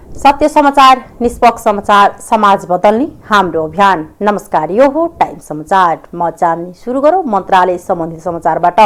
सत्य समाचार, निष्पक्ष समाचार, समाज बदल्ने हाम्रो अभियान। नमस्कार, यो हो टाइम समाचार। म जान्ने सुरु गरौं मन्त्रालय सम्बन्धी समाचारबाट।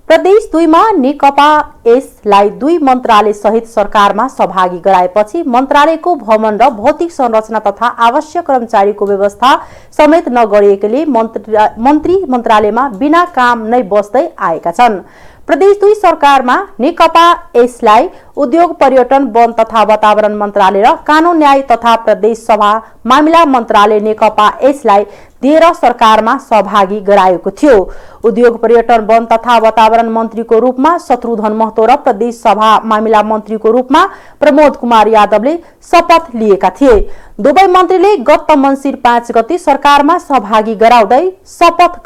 प्रदेश 2 मा नेकपा एसलाई 2 मन्त्रालय सहित सरकारमा सहभागी गराएपछि मन्त्रालयको भवन र भौतिक संरचना तथा आवश्यक कर्मचारीको व्यवस्था समेत नगरिएकोले मन्त्री मन्त्रालयमा बिना काम नै बस्दै आएका छन्। प्रदेश 2 सरकारमा नेकपा एसलाई उद्योग, पर्यटन, वन तथा वातावरण मन्त्रालय र कानून न्याय तथा प्रदेश सभा मामिला मन्त्रालय नेकपा एसलाई दिएर सरकारमा सहभागी गराएको थियो। उद्योग, पर्यटन, वन तथा वातावरण मन्त्रीको रूपमा शत्रुघ्न महतो र प्रदेश सभा मामिला मन्त्रीको रूपमा प्रमोद कुमार यादवले शपथ लिएका थिए। दुवै मन्त्रीले गत मङ्सिर 5 गते सरकारमा सहभागी गराउँदै शपथ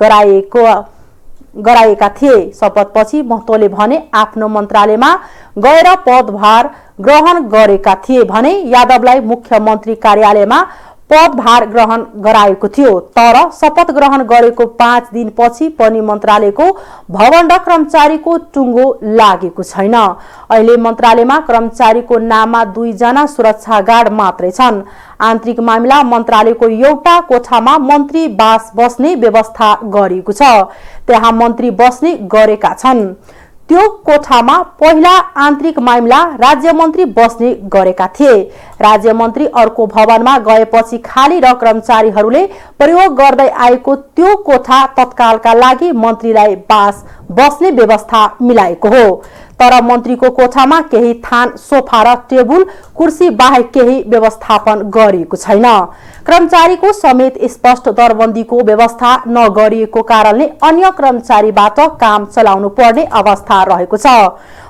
गराएका थिए। शपथपछि महतोले भने आफ्नो मन्त्रालयमा गएर पदभार ग्रहण गरेका थिए भने यादवलाई मुख्यमन्त्री कार्यालयमा पदभार ग्रहण गराएको थियो। तर शपथ ग्रहण गरेको 5 दिनपछि पनि मन्त्रालयको भवन र कर्मचारीको टुङ्गो लागेको छैन। अहिले मन्त्रालयमा कर्मचारीको नाममा 2 जना सुरक्षा गार्ड मात्रै छन्। आन्तरिक मामिला मन्त्रालयको एउटा कोठामा मन्त्री बस्ने व्यवस्था गरिएको छ। त्यहाँ मन्त्री बस्ने गरेका छन्। त्यो कोठामा पहिला आन्तरिक मामिला राज्य मन्त्री बस्ने गरेका थिए। राज्य मन्त्री अर्को भवनमा गएपछि खाली र कर्मचारीहरूले प्रयोग गर्दै आएको त्यो कोठा तत्कालका लागि मन्त्रीलाई बस्ने व्यवस्था मिलाएको हो। तर मन्त्रीको कोठामा केही थान, सोफा र टेबुल कुर्सी बाहेक केही व्यवस्थापन गरिएको छैन। कर्मचारीको समेत स्पष्ट दरबन्दीको व्यवस्था नगरिएको कारणले अन्य कर्मचारीबाट काम चलाउनु पर्ने अवस्था रहेको छ।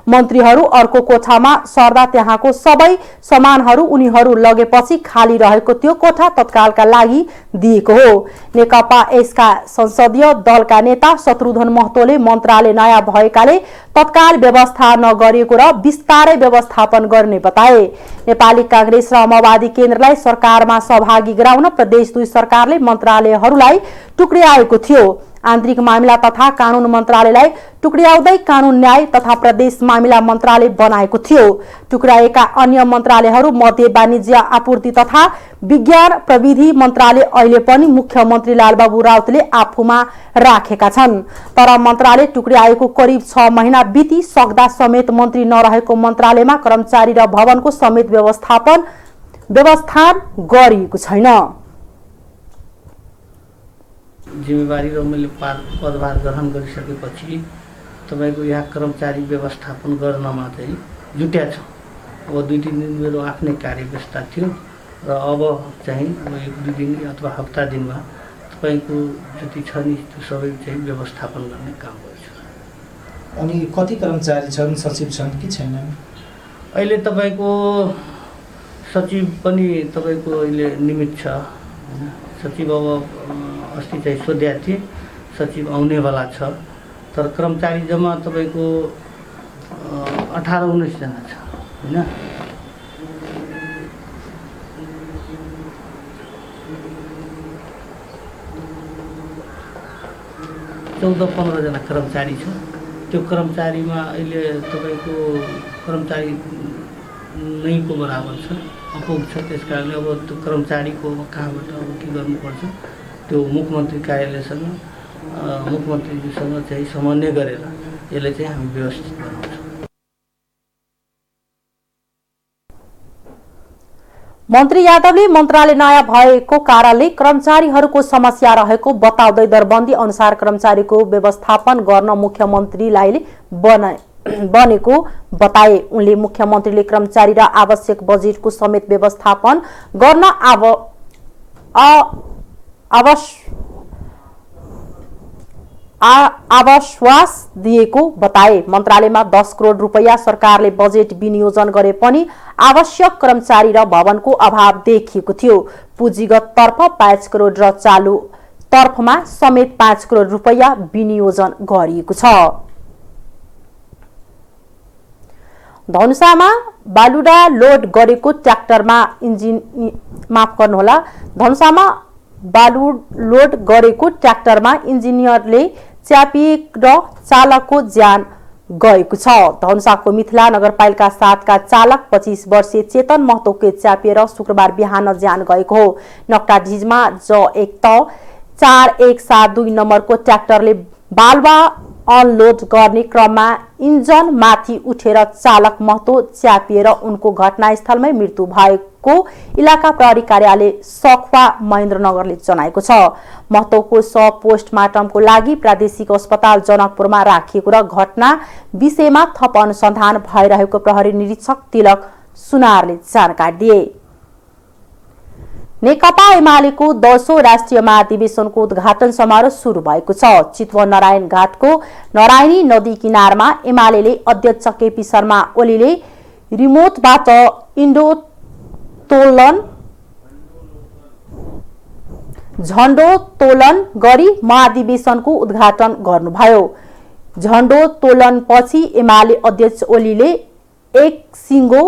मन्त्रीहरू अर्को कोठामा सर्दा त्यहाँको सबै सामानहरू उनीहरू लगेपछि खाली रहेको त्यो कोठा तत्कालका लागि दिएको हो। नेकपा एसका संसदीय दलका नेता शत्रुघ्न महतोले मन्त्रालय नयाँ भएकाले तत्काल व्यवस्था नगरिएको र विस्तारै व्यवस्थापन गर्ने बताए। नेपाली कांग्रेस र माओवादी केन्द्रलाई सरकारमा सहभागी गराउन प्रदेश 2 सरकारले मन्त्रालयहरूलाई टुक्र्याएको थियो। आन्तरिक मामिला तथा कानून मन्त्रालयलाई टुक्र्याउँदै कानून न्याय तथा प्रदेश मामिला मन्त्रालय बनाएको थियो। टुक्र्याएका अन्य मन्त्रालयहरू मध्ये वाणिज्य, आपूर्ति तथा विज्ञान प्रविधि मन्त्रालय अहिले पनि मुख्यमन्त्री लालबाबु राउतले आफूमा राखेका छन्। तर मन्त्रालय टुक्र्याएको करिब 6 महिना बिति सक्दा समेत मन्त्री नरहेको मन्त्रालयमा कर्मचारी र भवनको समेत व्यवस्थापन गरिएको छैन। जिम्मेवारी र मैले पदभार ग्रहण गरिसकेपछि तपाईको यहाँ कर्मचारी व्यवस्थापन गर्नमा चाहिँ जुट्या छु। अब 2-3 दिन मेरो आफ्नै कार्यव्यवस्था थियो र अब चाहिँ 1-2 दिन अथवा हप्ता दिनमा तपाईको जति छ नि त्यो सबै चाहिँ व्यवस्थापन गर्ने काम गर्छु। अनि कति कर्मचारी छन्, सचिव छन् कि छैनन्? अहिले तपाईको सचिव पनि तपाईको अहिले निमित छ। सचिव अब अस्ति चाहिँ सोध्या थिए, सचिव आउनेवाला छ। तर कर्मचारी जम्मा तपाईको 18-19 जना छ हैन। 14-15 जना कर्मचारी छ। त्यो कर्मचारीमा अहिले तपाईको कर्मचारी नैको बराबर छ, अपुग छ। त्यसकारणले अब त्यो कर्मचारीको कहाँबाट अब के गर्नुपर्छ त्यो मुख्यमन्त्री कार्यालयसँग मुख्यमन्त्रीजीसँग चाहिँ समन्वय गरेर यसले चाहिँ हामी व्यवस्थित बनाउँछौँ। मन्त्री यादवले मन्त्रालय नयाँ भएको कारणले कर्मचारीहरूको समस्या रहेको बताउँदै दरबन्दी अनुसार कर्मचारीको व्यवस्थापन गर्न मुख्यमन्त्रीलाई बनेको बताए। उनले मुख्यमन्त्रीले कर्मचारी र आवश्यक बजेटको समेत व्यवस्थापन गर्न आश्वास दिएको बताए। मन्त्रालयमा 10 करोड रुपैयाँ सरकारले बजेट विनियोजन गरे पनि आवश्यक कर्मचारी र भवनको अभाव देखिएको थियो। पुँजीगत तर्फ 5 करोड र चालु तर्फमा समेत 5 करोड रुपैयाँ विनियोजन गरिएको छ। धनुषामा बालुवा लोड गरेको ट्र्याक्टरमा धनुषामा बालु लोड गरेको ट्र्याक्टरमा इन्जिनियरले च्यापिएर चालकको ज्यान गएको छ। धनुषाको मिथिला नगरपालिका 7 का चालक 25 वर्षीय चेतन महतोको च्यापिएर शुक्रबार बिहान ज्यान गएको हो। नक्टाढिजमा ज1 त 4172 नम्बरको ट्र्याक्टरले बालुवा अनलोड गर्ने क्रममा इन्जन माथि उठेर चालक महतो च्यापिएर उनको घटनास्थलमै मृत्यु भएको इलाका प्रहरी कार्यालय सखुवा महेन्द्रनगरले जनाएको छ। महतोको शव पोस्टमार्टमको लागि प्रादेशिक अस्पताल जनकपुरमा राखिएको र घटना विषयमा थप अनुसन्धान भइरहेको प्रहरी निरीक्षक तिलक सुनारले जानकारी दिए। नेकपा एमालेको 10औं राष्ट्रिय महाधिवेशनको उद्घाटन समारोह सुरु भएको छ। चितवन नारायण घाटको नारायणी नदी किनारमा एमालेले अध्यक्ष केपी शर्मा ओलीले रिमोटबाट झण्डोत्तोलन गरी महाधिवेशनको उद्घाटन गर्नुभयो। झण्डोत्तोलनपछि एमाले अध्यक्ष ओलीले एक सिंगो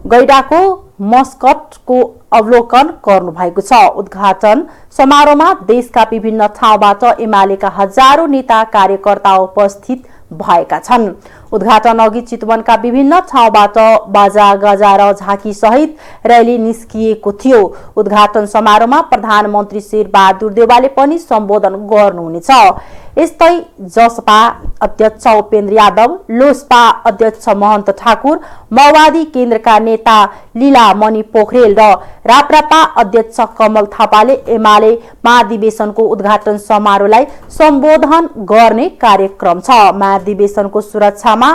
गैडाको मस्कटको अवलोकन गर्नुभएको छ। उद्घाटन समारोहमा देशका विभिन्न ठाउँबाट एमालेका हजारौं नेता कार्यकर्ता उपस्थित भएका छन्। उद्घाटन अघि चितवनका विभिन्न ठाउँबाट बाजा गाजा र झाँकी सहित रैली निस्किएको थियो। उद्घाटन समारोहमा प्रधानमन्त्री शेरबहादुर देउवाले पनि सम्बोधन गर्नुहुनेछ। यस्तै जसपा अध्यक्ष उपेन्द्र यादव, लोसपा अध्यक्ष महन्त ठाकुर, माओवादी केन्द्रका नेता लीलामणि पोखरेल र राप्रपा अध्यक्ष कमल थापाले एमाले महाधिवेशनको उद्घाटन समारोहलाई सम्बोधन गर्ने कार्यक्रम छ। महाधिवेशनको सुरक्षामा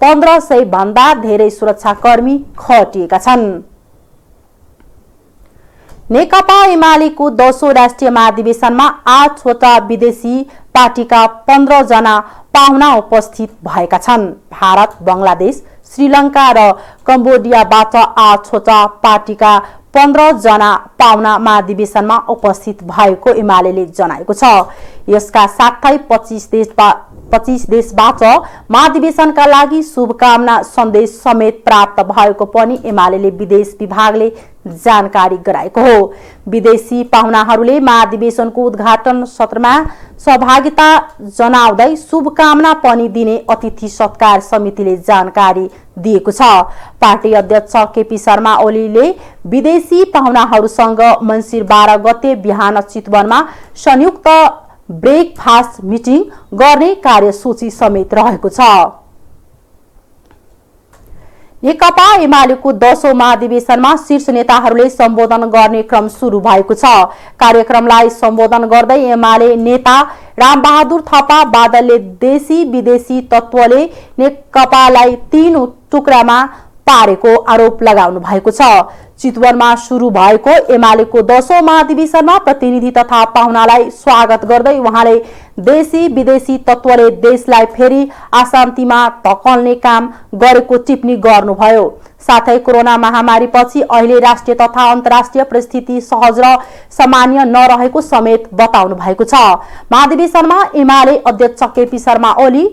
1500 भन्दा धेरै सुरक्षाकर्मी खटिएका छन्। नेकपा एमालेको 10औं राष्ट्रिय महाधिवेशनमा 8वटा विदेशी पार्टीका 15 जना पाहुना उपस्थित भएका छन्। भारत, बंगलादेश, श्रीलंका र कम्बोडियाबाट 8वटा पार्टीका 15 जना पाहुना महाधिवेशनमा उपस्थित भएको एमालेले जनाएको छ। यसका साथै 25 देशबाट महाधिवेशनका लागि शुभकामना सन्देश समेत प्राप्त भएको पनि एमालेले विदेश विभागले जानकारी गराएको हो। विदेशी पाहुनाहरूले महाधिवेशनको उद्घाटन सत्रमा सहभागिता जनाउँदै शुभकामना पनि दिने अतिथि सत्कार समितिले जानकारी दिएको छ। पार्टी अध्यक्ष केपी शर्मा ओलीले विदेशी पाहुनाहरूसँग मङ्सिर 12 गते बिहान चितवनमा संयुक्त ब्रेकफास्ट मिटिङ गर्ने कार्यसूची समेत रहेको छ। नेकपा एमालेको 10औं महाधिवेशनमा शीर्ष नेताहरूले सम्बोधन गर्ने क्रम सुरु भएको छ। कार्यक्रमलाई सम्बोधन गर्दै एमाले नेता रामबहादुर थापा बादलले देशी विदेशी तत्त्वले नेकपालाई 3 टुक्रामा पारेको आरोप लगाउनु भएको छ। चितवनमा सुरु भएको एमालेको 10औं महाधिवेशनमा प्रतिनिधि तथा पाहुनालाई स्वागत गर्दै उहाँले देशी विदेशी तत्त्वले देशलाई फेरि अशान्तिमा धकेल्ने काम गरेको टिप्पणी गर्नुभयो। साथै कोरोना महामारीपछि अहिले राष्ट्रिय तथा अन्तर्राष्ट्रिय परिस्थिति सहज र सामान्य नरहेको समेत बताउनु भएको छ। महाधिवेशनमा एमाले अध्यक्ष केपी शर्मा ओली,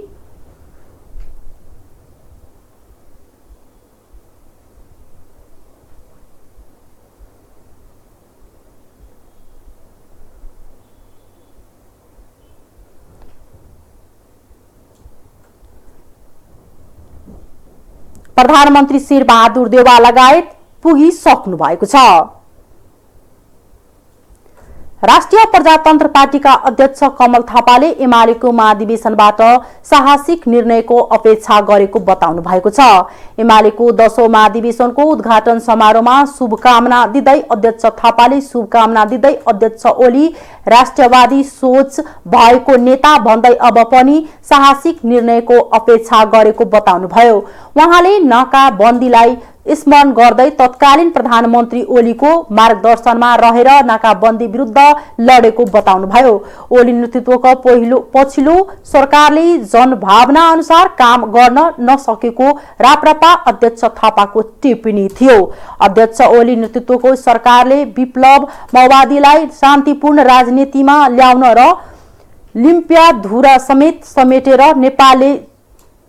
प्रधानमन्त्री शेरबहादुर देउवा लगायत पुगिसक्नु भएको छ। राष्ट्रिय प्रजातन्त्र पार्टीका अध्यक्ष कमल थापाले एमालेको महाधिवेशनबाट साहसिक निर्णयको अपेक्षा गरेको बताउनु भएको छ। एमालेको 10औं महाधिवेशनको उद्घाटन समारोहमा शुभकामना दिँदै अध्यक्ष थापाले शुभकामना दिँदै अध्यक्ष ओली राष्ट्रवादी सोच भएको नेता भन्दै अब पनि साहसिक निर्णयको अपेक्षा गरेको बताउनुभयो। उहाँले नाकाबन्दीलाई स्मरण गर्दै तत्कालीन प्रधानमन्त्री ओलीको मार्गदर्शनमा रहेर नाकाबन्दी विरुद्ध लडेको बताउनुभयो। ओली नेतृत्वको पछिल्लो सरकारले जनभावना अनुसार काम गर्न नसकेको राप्रपा अध्यक्ष थापाको टिप्पणी थियो। अध्यक्ष ओली नेतृत्वको सरकारले विप्लव माओवादीलाई शान्तिपूर्ण राजनीतिमा ल्याउन र लिम्पियाधुरा समेत समेटेर नेपालले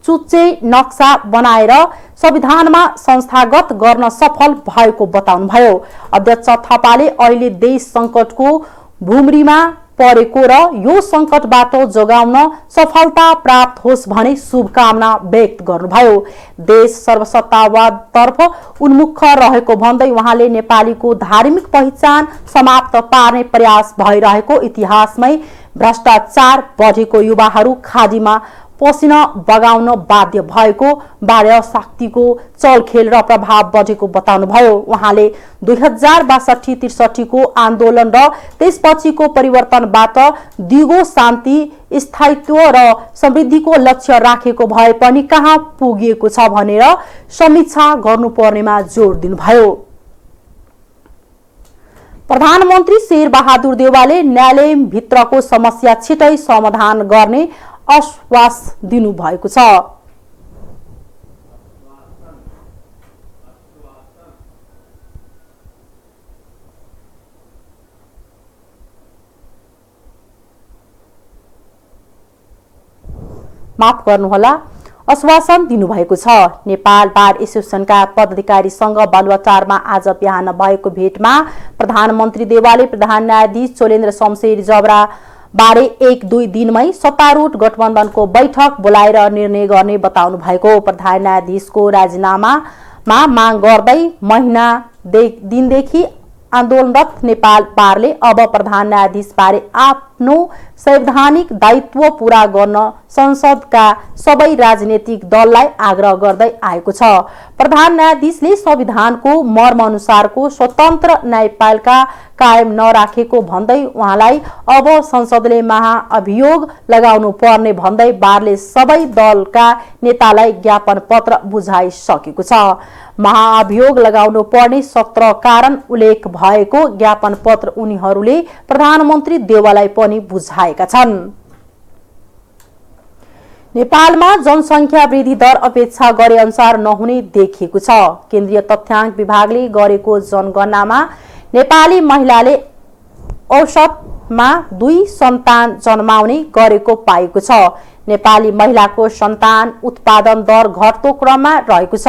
चुच्चे नक्सा बनाएर संविधानमा संस्थागत गर्न सफल भएको बताउनुभयो। अध्यक्ष थापाले अहिले देश संकटको भुमरीमा परेको र यो संकटबाट जोगाउन सफलता प्राप्त होस् भनी शुभकामना व्यक्त गर्नुभयो। देश सर्वसत्तावादतर्फ उन्मुख रहेको भन्दै उहाँले नेपालीको धार्मिक पहिचान समाप्त पार्ने प्रयास भइरहेको, इतिहासमै भ्रष्टाचार बढेको, युवाहरू खाडीमा पसिना बगाउन बाध्य भएको, बाह्य शक्तिको चलखेल र प्रभाव बढेको बताउनुभयो। उहाँले 2062-63 को आन्दोलन र त्यसपछिको परिवर्तनबाट दिगो शान्ति, स्थायित्व र समृद्धिको लक्ष्य राखेको भए पनि कहाँ पुगिएको छ भनेर समीक्षा गर्नुपर्नेमा जोड दिनुभयो। प्रधानमन्त्री शेरबहादुर देउवाले न्यायालयभित्रको समस्या छिटै समाधान गर्ने आश्वास दिनुभएको छ। माफ गर्नुहोला, आश्वासन दिनुभएको छ। नेपाल बार एसोसिएसनका पदाधिकारीसँग बालुवाटारमा आज बिहान भएको भेटमा प्रधानमन्त्री देउवाले प्रधान न्यायाधीश चोलेन्द्र शमशेर जबरा बारे 1-2 दिनमै सत्तारूढ गठबन्धनको बैठक बोलाएर निर्णय गर्ने बताउनु भएको। प्रधान न्यायाधीशको राजीनामामा माग गर्दै दिनदेखि आन्दोलनरत नेपाल बारले अब प्रधान न्यायाधीश बारे आफ्नो संवैधानिक दायित्व पूरा गर्न संसदका सबै राजनीतिक दललाई आग्रह गर्दै आएको छ। प्रधान न्यायाधीशले संविधानको मर्म अनुसारको स्वतन्त्र न्यायपालिका कायम नराखेको भन्दै उहाँलाई अब संसदले महाअभियोग लगाउनु पर्ने भन्दै बारले सबै दलका नेतालाई ज्ञापन पत्र बुझाइसकेको छ। महाअभियोग लगाउनु पर्ने 17 कारण उल्लेख भएको ज्ञापन पत्र उनीहरूले प्रधानमन्त्री देउवालाई पनि बुझाएका छन्। नेपालमा जनसंख्या वृद्धि दर अपेक्षा गरे अनुसार नहुने देखिएको छ। केन्द्रीय तथ्याङ्क विभागले गरेको जनगणनामा नेपाली महिलाले औसतमा 2 सन्तान जन्माउने गरेको पाएको छ। नेपाली महिलाको सन्तान उत्पादन दर घट्दो क्रममा रहेको छ।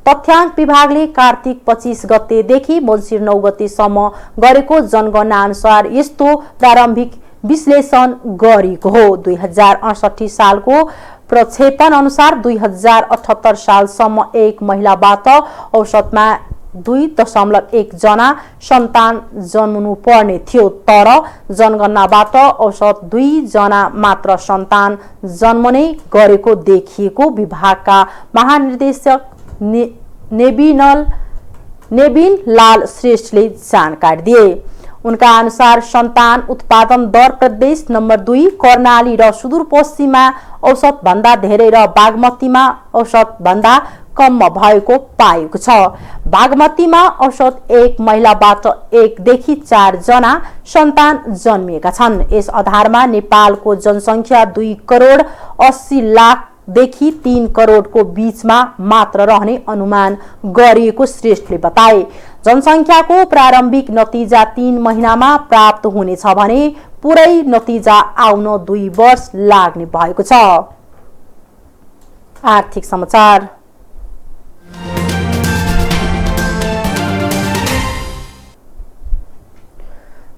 तथ्याङ्क विभागले कार्तिक 25 गतेदेखि मङ्सिर 9 गतेसम्म गरेको जनगणना अनुसार यस्तो प्रारम्भिक विश्लेषण गरिएको हो। 2068 सालको प्रक्षेपण अनुसार 2078 सालसम्म एक महिलाबाट औसतमा 2.1 जना सन्तान जन्मनु पर्ने थियो, तर जनगणनाबाट औसत 2 जना मात्र सन्तान जन्मने गरेको देखिएको विभागका महानिर्देशक नेबिन लाल श्रेष्ठले जानकारी दिए। उनका अनुसार सन्तान उत्पादन दर प्रदेश नम्बर 2 कर्णाली र सुदूरपश्चिममा औसत भन्दा धेरै र बागमतीमा औसत भन्दा कम भएको पाएको छ। बागमतीमा औसत एक महिलाबाट 1 देखि 4 जना सन्तान जन्मिएका छन्। यस आधारमा नेपालको जनसंख्या 2 करोड 80 लाख देखि 3 करोडको बीचमा मात्र रहने अनुमान गरिएको श्रेष्ठले बताए। जनसंख्याको प्रारम्भिक नतिजा 3 महिनामा प्राप्त हुनेछ भने पुरै नतिजा आउन 2 वर्ष लाग्ने भएको छ। आर्थिक समाचार।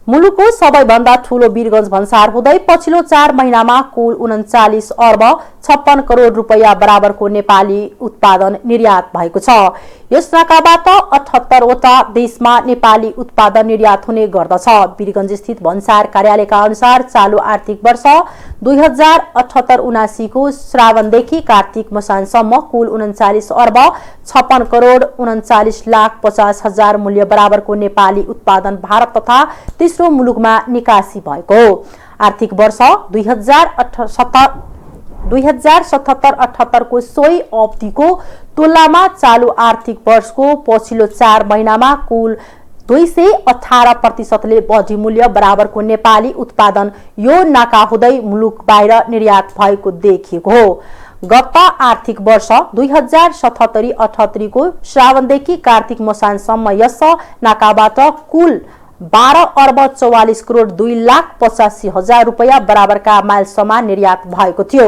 मुलुकको सबैभन्दा ठूलो वीरगञ्ज भन्सार हुँदै पछिल्लो 4 महिनामा कुल 39 अर्ब 56 करोड रुपैयाँ बराबरको नेपाली उत्पादन निर्यात भएको छ। यस नाकाबाट 78 वटा देशमा नेपाली उत्पादन निर्यात हुने गर्दछ। वीरगञ्ज स्थित भन्सार कार्यालयका अनुसार चालु आर्थिक वर्ष 2078-79 को श्रावणदेखि कार्तिक मसानसम्म कुल 39 अर्ब 56 करोड 39 लाख 50 हजार मूल्य बराबरको नेपाली उत्पादन भारत तथा तेस्रो मुलुकमा निकासी भएको हो। आर्थिक वर्ष 2077-78 को सोही अवधिको तुलनामा चालु आर्थिक वर्षको पछिल्लो 4 महिनामा कुल 218% बढी मूल्य बराबरको नेपाली उत्पादन यो नाका हुँदै मुलुक बाहिर निर्यात भएको देखिएको हो। गत आर्थिक वर्ष 2077-78 को श्रावणदेखि कार्तिक मसानसम्म यस नाकाबाट कुल 12 अर्ब 44 करोड 2 लाख 85 हजार रुपैयाँ बराबरका माल सामान निर्यात भएको थियो।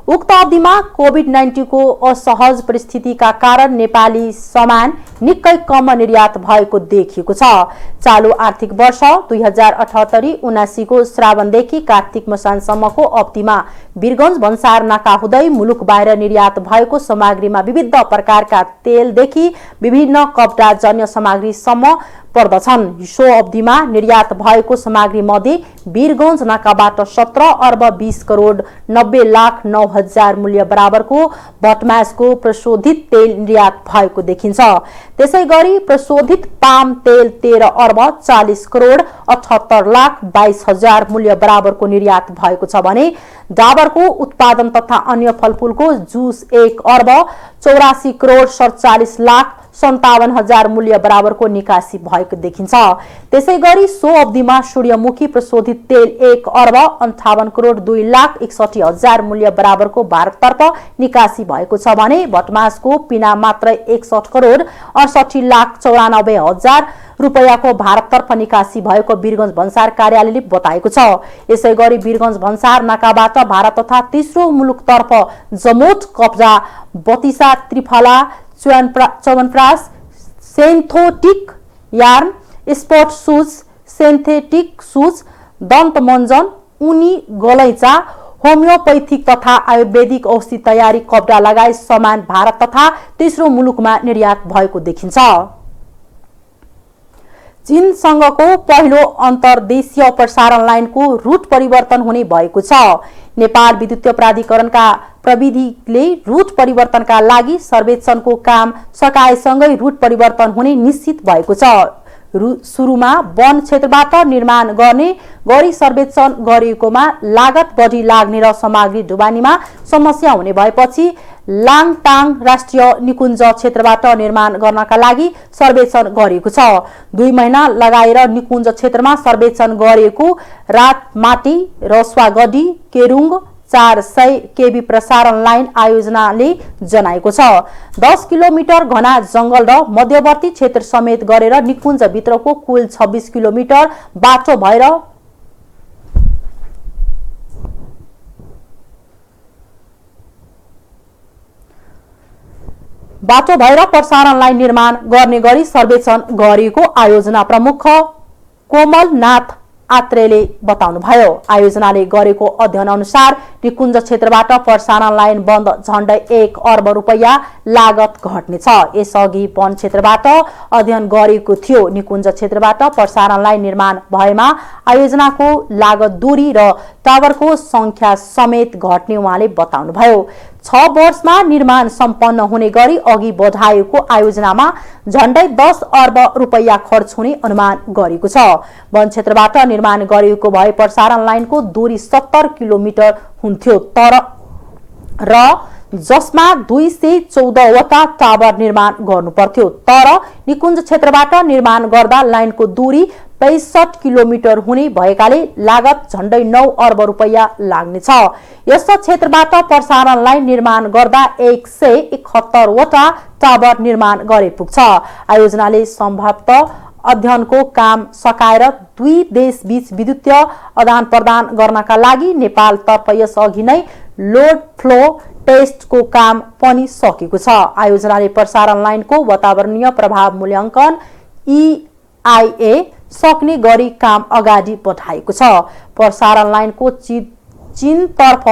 उक्त अवधिमा कोभिड-19 को असहज परिस्थितिका कारण नेपाली सामान निकै कम निर्यात भएको देखिएको छ। चालू आर्थिक वर्ष 2078-79 को श्रावणदेखि कार्तिक मसानसम्मको अवधिमा वीरगञ्ज भन्सार नाका हुँदै मुलुक बाहिर निर्यात भएको सामग्रीमा विविध प्रकारका तेलदेखि विभिन्न कपडाजन्य सामग्रीसम्म पर्दछन्। सो अवधिमा निर्यात भएको सामग्री मध्ये वीरगञ्ज नाकाबाट 17 अर्ब 20 करोड 90 लाख 9 हजार मूल्य बराबरको भटमासको प्रशोधित तेल निर्यात भएको देखिन्छ। त्यसैगरी प्रशोधित पाम तेल 13 अर्ब 40 करोड 78 लाख 22 हजार मूल्य बराबरको निर्यात भएको छ भने डाबरको उत्पादन तथा अन्य फलफूलको जुस 1 अर्ब 84 करोड 47 लाख 57 हजार मूल्य बराबरको निकासी भएको देखिन्छ। त्यसैगरी सो अवधिमा सूर्यमुखी प्रशोधित तेल 1 अर्ब 58 करोड 2 लाख 61 हजार मूल्य बराबरको भारततर्फ निकासी भएको छ भने भटमासको पिना मात्र 61 करोड 68 लाख 94 हजार रुपैयाँको भारततर्फ निकासी भएको वीरगञ्ज भन्सार कार्यालयले बताएको छ। यसैगरी वीरगञ्ज भन्सार नाकाबाट भारत तथा तेस्रो मुलुकतर्फ जमोट कब्जा बतिसा triphala chyawanprash synthetic yarn sport shoes synthetic shoes दन्तमञ्जन उनी गलैँचा होमियोपैथिक तथा आयुर्वेदिक औषधि तयारी कपडा लगायत सामान भारत तथा तेस्रो मुलुकमा निर्यात भएको देखिन्छ। चीनसँगको पहिलो अन्तर्देशीय प्रसारण लाइनको रुट परिवर्तन हुने भएको छ। नेपाल विद्युतीय प्राधिकरणका प्रविधिले रुट परिवर्तनका लागि सर्वेक्षणको काम सकाएसँगै रुट परिवर्तन हुने निश्चित भएको छ। सुरुमा वन क्षेत्रबाट निर्माण गर्ने गरी सर्वेक्षण गरिएकोमा लागत बढी लाग्ने र सामग्री ढुवानीमा समस्या हुने भएपछि लाङटाङ राष्ट्रिय निकुञ्ज क्षेत्रबाट निर्माण गर्नका लागि सर्वेक्षण गरिएको छ। 2 महिना लगाएर निकुञ्ज क्षेत्रमा सर्वेक्षण गरिएको रातमाटी रसवागढी केरुङ 400 केबी प्रसारण लाइन आयोजनाले जनाएको छ। 10 किलोमिटर घना जंगल र मध्यवर्ती क्षेत्र समेत गरेर निकुञ्ज भित्रको कुल 26 किलोमिटर बाटो भएर प्रसारण लाइन निर्माण गर्ने गरी सर्वेक्षण गरिएको आयोजना प्रमुख कोमलनाथ आत्रेले बताउनुभयो। आयोजनाले गरेको अध्ययन अनुसार निकुञ्ज क्षेत्रबाट प्रसारण लाइन बन्द झण्डै 1 अर्ब रुपैयाँ लागत घट्नेछ। यसअघि वन क्षेत्रबाट अध्ययन गरिएको थियो। निकुञ्ज क्षेत्रबाट प्रसारण लाइन निर्माण भएमा आयोजनाको लागत दूरी र टावरको संख्या समेत घट्ने उहाँले बताउनुभयो। 6 वर्षमा निर्माण सम्पन्न हुने गरी अघि बढाएको आयोजनामा झण्डै 10 अर्ब रुपैयाँ खर्च हुने अनुमान गरिएको छ। वन क्षेत्रबाट निर्माण गरिएको भए प्रसारण लाइनको दूरी 70 किलोमिटर हुन्थ्यो र जसमा 214 वटा टावर निर्माण गर्नु पर्थ्यो। तर निकुञ्ज क्षेत्रबाट निर्माण गर्दा लाइनको दूरी 65 किलोमिटर हुने भएकाले लागत झण्डै 9 अर्ब रुपैयाँ लाग्नेछ। यस क्षेत्रबाट प्रसारण लाइन निर्माण गर्दा 171 वटा टावर निर्माण गरे पुग्छ। आयोजनाले सम्भवतः अध्ययनको काम सकाएर 2 देशबीच विद्युतीय आदान प्रदान गर्नका लागि नेपालतर्फ यसअघि नै लोड फ्लो टेस्टको काम पनि सकेको छ। आयोजनाले प्रसारण लाइनको वातावरणीय प्रभाव मूल्याङ्कन EIA सक्ने गरी काम अगाडि बढाएको छ। प्रसारण लाइनको चीनतर्फ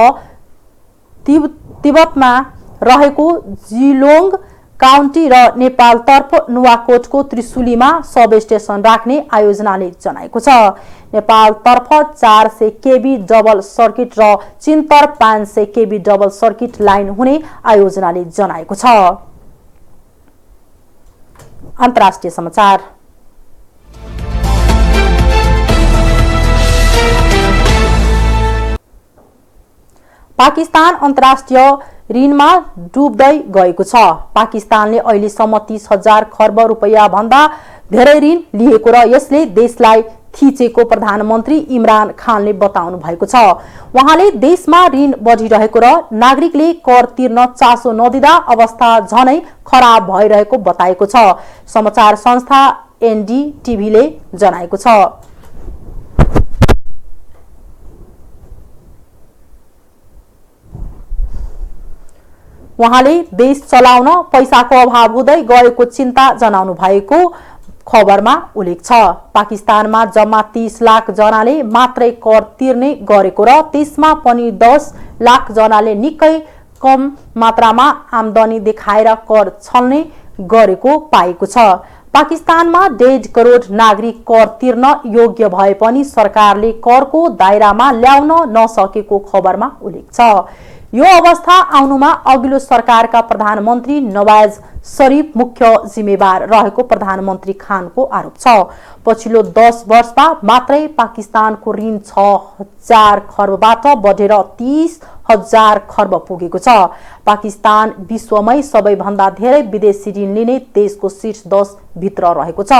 तिब्बतमा रहेको जिलोङ काउन्टी र नेपालतर्फ नुवाकोटको त्रिशुलीमा सब स्टेशन राख्ने आयोजनाले जनाएको छ। नेपालतर्फ 400 केबी डबल सर्किट र चीनतर्फ 500 केबी डबल सर्किट लाइन हुने आयोजनाले जनाएको छ। अन्तर्राष्ट्रिय समाचार। पाकिस्तान अन्तर्राष्ट्रिय ऋणमा डुब्दै गएको छ। पाकिस्तानले अहिलेसम्म 30,000 खर्ब रुपैयाँ भन्दा धेरै ऋण लिएको र यसले देशलाई थिचेको प्रधानमन्त्री इमरान खानले बताउनु भएको छ। उहाँले देशमा ऋण बढिरहेको र नागरिकले कर तिर्न चासो नदिँदा अवस्था झनै खराब भइरहेको बताएको छ। समाचार संस्था NDTVले जनाएको छ। उहाँले देश चलाउन पैसाको अभाव हुँदै गएको चिन्ता जनाउनु भएको खबरमा उल्लेख छ। पाकिस्तानमा जम्मा 30 लाख जनाले मात्रै कर तिर्ने गरेको र त्यसमा पनि 10 लाख जनाले निकै कम मात्रामा आम्दानी देखाएर कर छल्ने गरेको पाएको छ। पाकिस्तानमा 1.5 करोड नागरिक कर तिर्न योग्य भए पनि सरकारले करको दायरामा ल्याउन नसकेको खबरमा उल्लेख छ। यो अवस्था आउनुमा अघिल्लो सरकारका प्रधानमन्त्री नवाज शरीफ मुख्य जिम्मेवार रहेको प्रधानमन्त्री खानको आरोप छ। पछिल्लो 10 वर्षमा मात्रै पाकिस्तानको ऋण 6,000 खर्बबाट बढेर 30,000 खर्ब पुगेको छ। पाकिस्तान विश्वमै सबैभन्दा धेरै विदेशी ऋण लिने देशको शीर्ष 10 भित्र रहेको छ।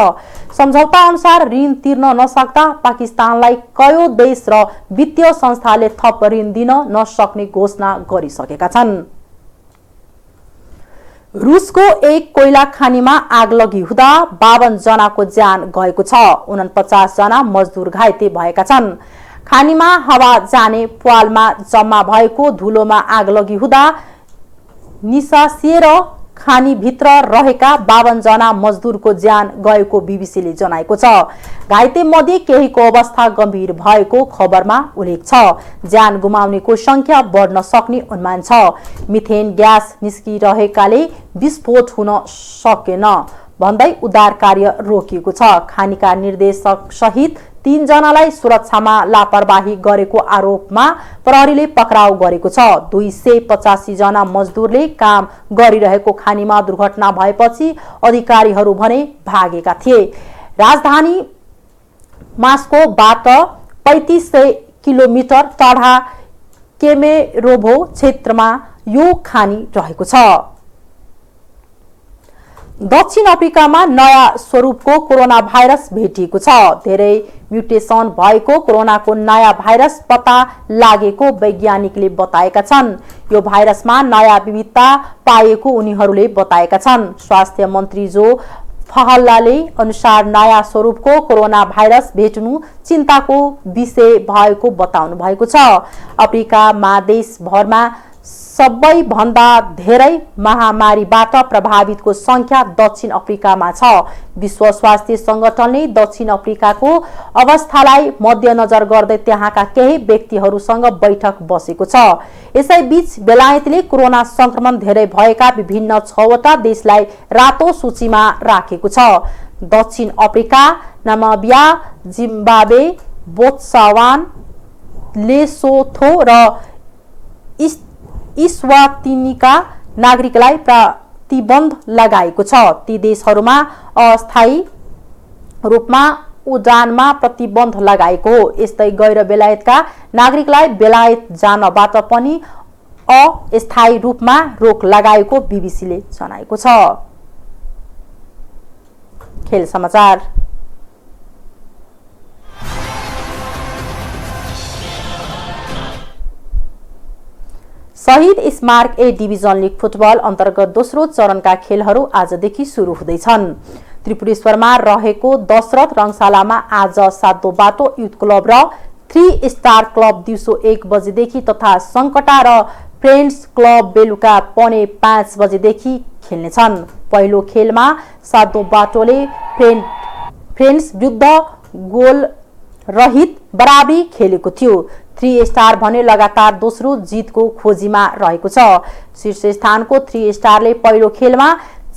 सम्झौता अनुसार ऋण तिर्न नसक्दा पाकिस्तानलाई कयौं देश र वित्तीय संस्थाले थप ऋण दिन नसक्ने घोषणा गरिसकेका छन्। रुसको एक कोइला खानीमा आगलगी हुँदा 52 जनाको ज्यान गएको छ। 49 जना मजदुर घाइते भएका छन्। खानीमा हावा जाने प्वालमा जम्मा भएको धुलोमा आगलगी हुँदा निसासिएर खानीभित्र रहेका 52 जना मजदुरको ज्यान गएको बीबीसीले जनाएको छ। घाइते मध्ये केहीको अवस्था गम्भीर भएको खबरमा उल्लेख छ। ज्यान गुमाउनेको संख्या बढ्न सक्ने अनुमान छ। मिथेन ग्यास निस्किरहेकाले विस्फोट हुन सकेन भन्दै उद्धार कार्य रोकिएको छ। खानीका निर्देशक सहित 3 जनालाई सुरक्षामा लापरवाही गरेको आरोपमा प्रहरीले पक्राउ गरेको छ। 285 जना मजदुरले काम गरिरहेको खानीमा दुर्घटना भएपछि अधिकारीहरू भने भागेका थिए। राजधानी मास्कोबाट 3500 किलोमिटर टाढा केमेरोभो क्षेत्रमा यो खानी रहेको छ। दक्षिण अफ्रिकामा नयाँ स्वरूपको कोरोना भाइरस भेटिएको छ। धेरै म्युटेसन भएको कोरोनाको नयाँ भाइरस पत्ता लागेको वैज्ञानिकले बताएका छन्। यो भाइरसमा नयाँ विविधता पाएको उनीहरूले बताएका छन्। स्वास्थ्य मन्त्री जो फहल्लाले अनुसार नयाँ स्वरूपको कोरोना भाइरस भेट्नु चिन्ताको विषय भएको बताउनु भएको छ। अफ्रिका महादेशभरमा सबैभन्दा धेरै महामारीबाट प्रभावितको संख्या दक्षिण अफ्रिकामा छ। विश्व स्वास्थ्य संगठनले दक्षिण अफ्रिकाको अवस्थालाई मध्यनजर गर्दै त्यहाँका केही व्यक्तिहरूसँग बैठक बसेको छ। यसैबीच बेलायतले कोरोना संक्रमण धेरै भएका विभिन्न 6वटा देशलाई रातो सूचीमा राखेको छ। दक्षिण Africa, Namibia, Zimbabwe, Botswana, Lesotho र इस्वातिनीका नागरिकलाई प्रतिबन्ध लगाएको छ। ती देशहरूमा अस्थायी रूपमा उडानमा प्रतिबन्ध लगाएको हो। यस्तै गैर बेलायतका नागरिकलाई बेलायत जानबाट पनि अस्थायी रूपमा रोक लगाएको बीबीसीले जनाएको छ। खेल समाचार। शहीद स्मारक ए डिभिजन लिग फुटबल अन्तर्गत दोस्रो चरणका खेलहरू आजदेखि सुरु हुँदैछन्। त्रिपुरेश्वरमा रहेको दशरथ रङशालामा आज सातो बाटो युथ क्लब र 3 स्टार क्लब दिउँसो 1 बजेदेखि तथा सङ्कटा र फ्रेन्ड्स क्लब बेलुका 4:45 बजेदेखि खेल्नेछन्। पहिलो खेलमा सातो बाटोले फ्रेन्ड्स विरुद्ध गोल रहित बराबरी खेलेको थियो। 3 स्टार भने लगातार दोस्रो जितको खोजीमा रहेको छ। शीर्ष स्थानको 3 स्टारले पहिलो खेलमा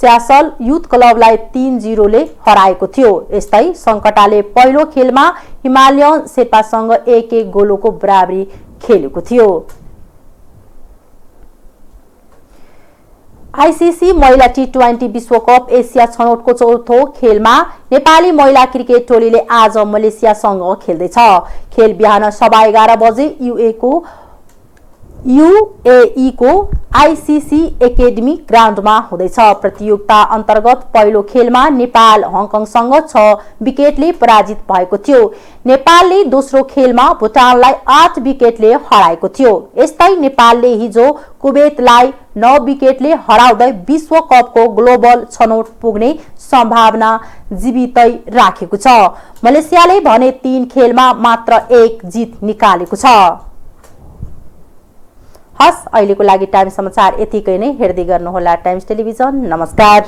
च्यासल युथ क्लबलाई 3-0 ले हराएको थियो। यस्तै सङ्कटाले पहिलो खेलमा हिमालयन शेर्पासँग 1-1 गोलको बराबरी खेलेको थियो। आईसीसी महिला T20 विश्वकप एसिया छनौटको चौथो खेलमा नेपाली महिला क्रिकेट टोलीले आज मलेसियासँग खेल्दैछ। खेल बिहान 11:15 बजे UAE को आईसीसी एकेडमी ग्राउन्डमा हुँदैछ। प्रतियोगिता अन्तर्गत पहिलो खेलमा नेपाल हङकङसँग 6 विकेटले पराजित भएको थियो। नेपालले दोस्रो खेलमा भुटानलाई 8 विकेटले हराएको थियो। यस्तै नेपालले हिजो कुवेतलाई 9 विकेटले हराउँदै विश्वकपको ग्लोबल छनौट पुग्ने सम्भावना जीवितै राखेको छ। मलेसियाले भने 3 खेलमा मात्र 1 जित निकालेको छ। हस्, अहिलेको लागि टाइम समाचार यतिकै नै। हेर्दै गर्नुहोला टाइम्स टेलिभिजन। नमस्कार।